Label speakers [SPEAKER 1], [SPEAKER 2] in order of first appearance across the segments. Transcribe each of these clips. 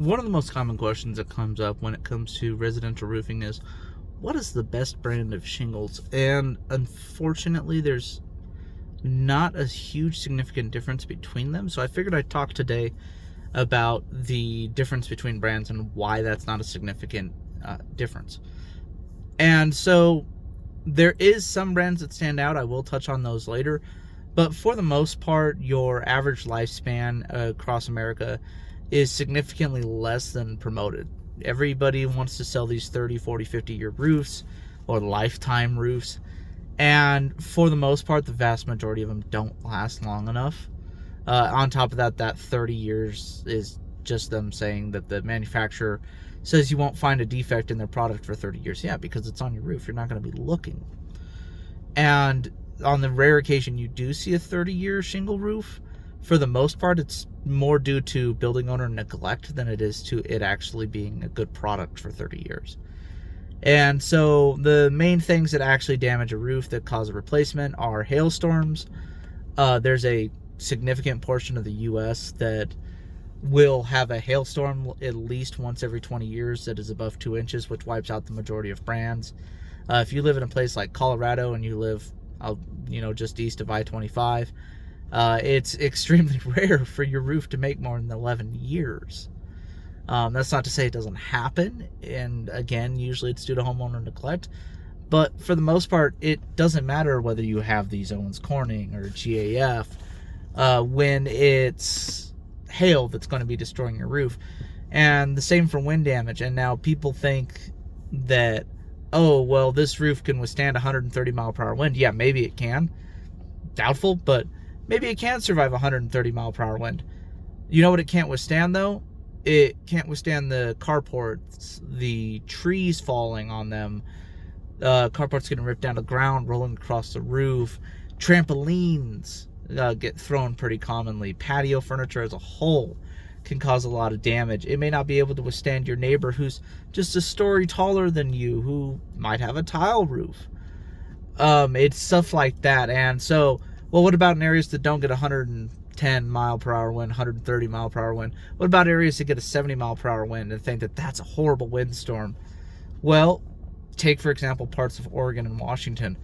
[SPEAKER 1] One of the most common questions that comes up when it comes to residential roofing is, what is the best brand of shingles? And unfortunately, there's not a huge significant difference between them. So I figured I'd talk today about the difference between brands and why that's not a significant difference. And so there is some brands that stand out. I will touch on those later. But for the most part, your average lifespan across America is significantly less than promoted. Everybody wants to sell these 30, 40, 50-year roofs or lifetime roofs. And for the most part, the vast majority of them don't last long enough. On top of that, that 30 years is just them saying that the manufacturer says you won't find a defect in their product for 30 years. Yeah, because it's on your roof. You're not going to be looking. And on the rare occasion you do see a 30-year shingle roof, for the most part, it's more due to building owner neglect than it is to it actually being a good product for 30 years. And so the main things that actually damage a roof that cause a replacement are hailstorms. There's a significant portion of the U.S. that will have a hailstorm at least once every 20 years that is above 2 inches, which wipes out the majority of brands. If you live in a place like Colorado and you live just east of I-25, it's extremely rare for your roof to make more than 11 years. That's not to say it doesn't happen, and again, usually it's due to homeowner neglect, but for the most part, it doesn't matter whether you have these Owens Corning or GAF when it's hail that's going to be destroying your roof. And the same for wind damage. And now people think that, oh, well, this roof can withstand 130 mile per hour wind. Yeah, maybe it can. Doubtful, but maybe it can survive 130 mile per hour wind. You know what it can't withstand, though? It can't withstand the carports, the trees falling on them, carports getting ripped down to the ground, rolling across the roof. Trampolines get thrown pretty commonly. Patio furniture as a whole can cause a lot of damage. It may not be able to withstand your neighbor who's just a story taller than you, who might have a tile roof. It's stuff like that. And so, well, what about in areas that don't get 110 mile per hour wind, 130 mile per hour wind? What about areas that get a 70 mile per hour wind and think that that's a horrible windstorm? Well, take, for example, parts of Oregon and Washington.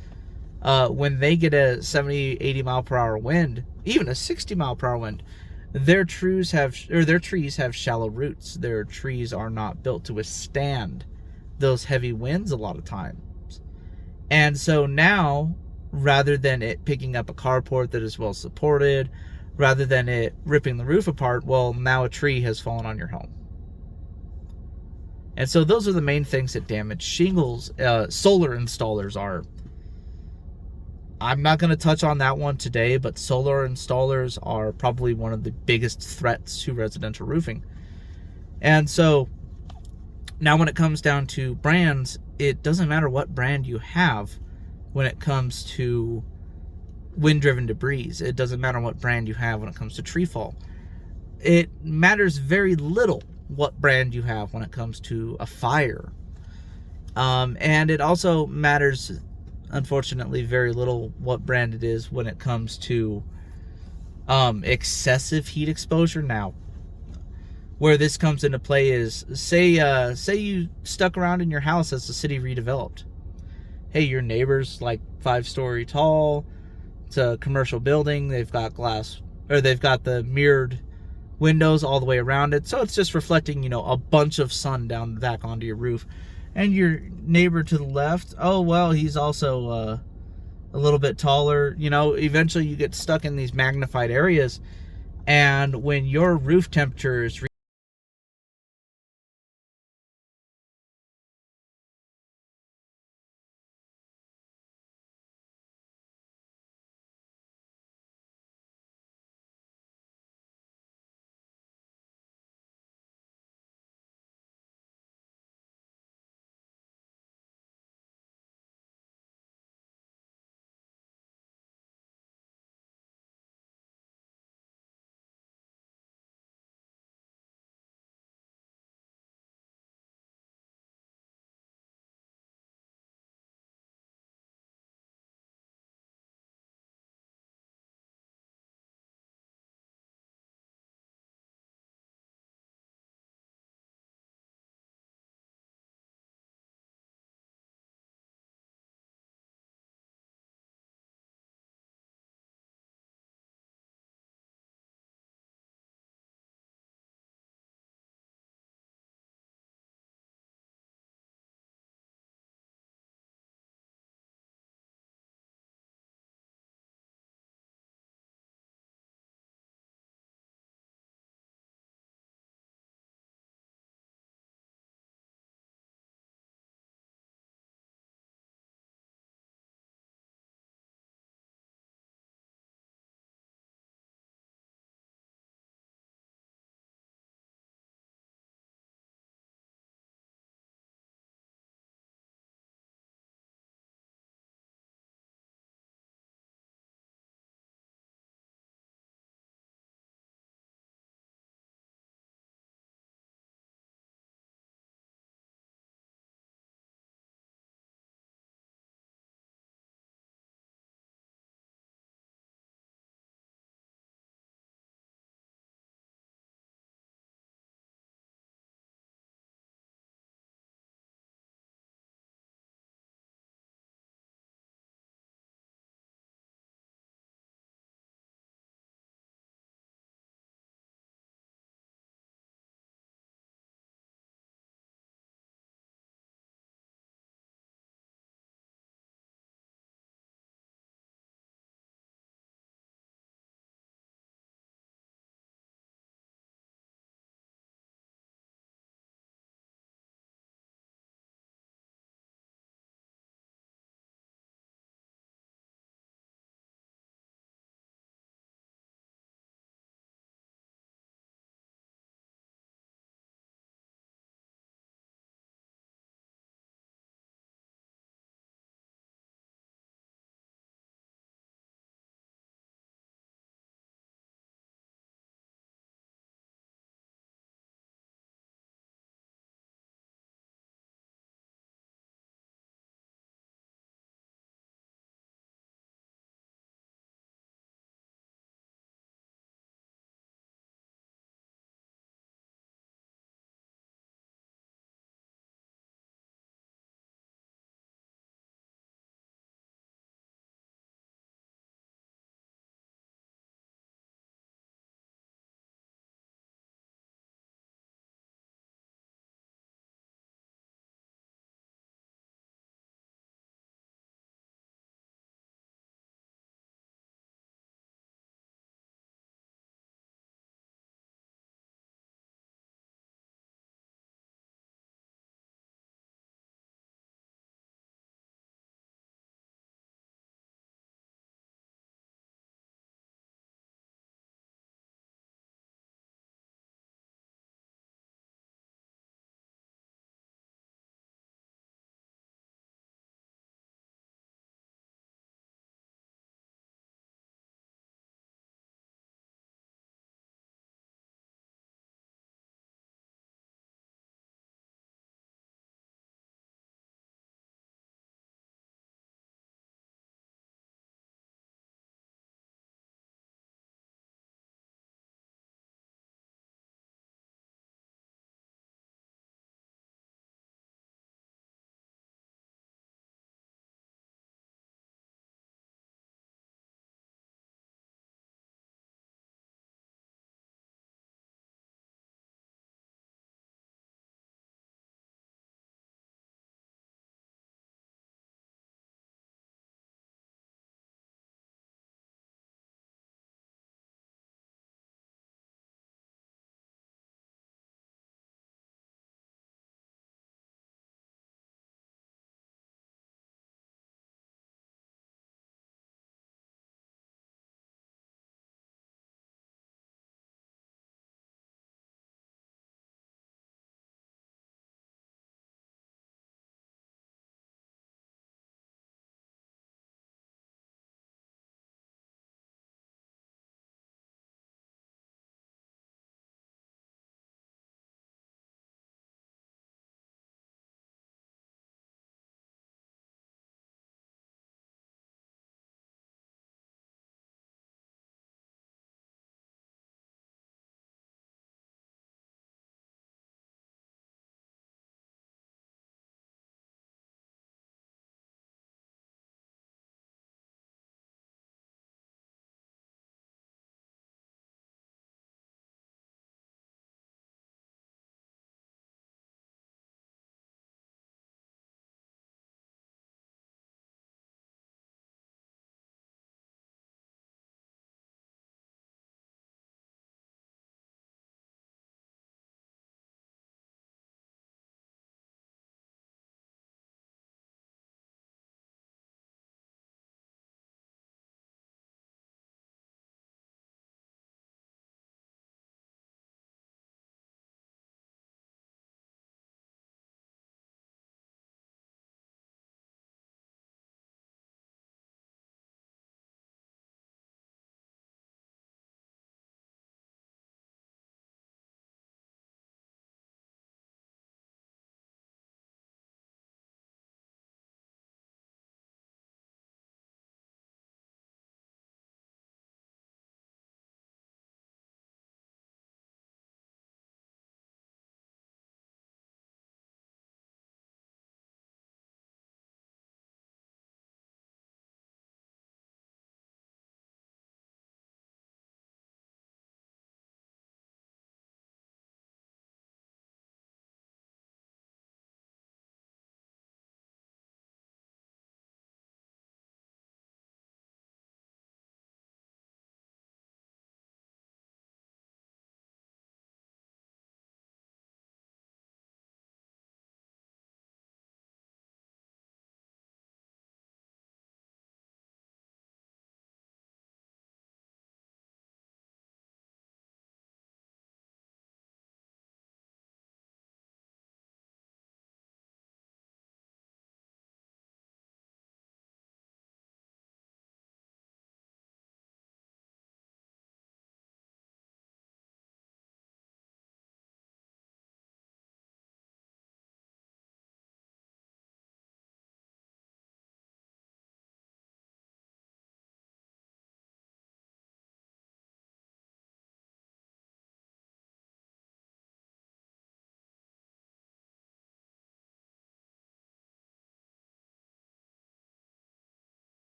[SPEAKER 1] When they get a 70, 80 mile per hour wind, even a 60 mile per hour wind, their trees have shallow roots. Their trees are not built to withstand those heavy winds a lot of times. And so now, rather than it picking up a carport that is well supported, rather than it ripping the roof apart, well, now a tree has fallen on your home. And so those are the main things that damage shingles. Solar installers are... I'm not going to touch on that one today, but solar installers are probably one of the biggest threats to residential roofing. And so now when it comes down to brands, it doesn't matter what brand you have when it comes to wind-driven debris. It doesn't matter what brand you have when it comes to tree fall. It matters very little what brand you have when it comes to a fire. And it also matters, unfortunately, very little what brand it is when it comes to excessive heat exposure. Now, where this comes into play is, say you stuck around in your house as the city redeveloped. Hey, your neighbor's like 5-story tall. It's a commercial building. They've got glass, or they've got the mirrored windows all the way around it, so it's just reflecting, a bunch of sun down back onto your roof. And your neighbor to the left, oh, well, he's also a little bit taller. Eventually you get stuck in these magnified areas. And when your roof temperature is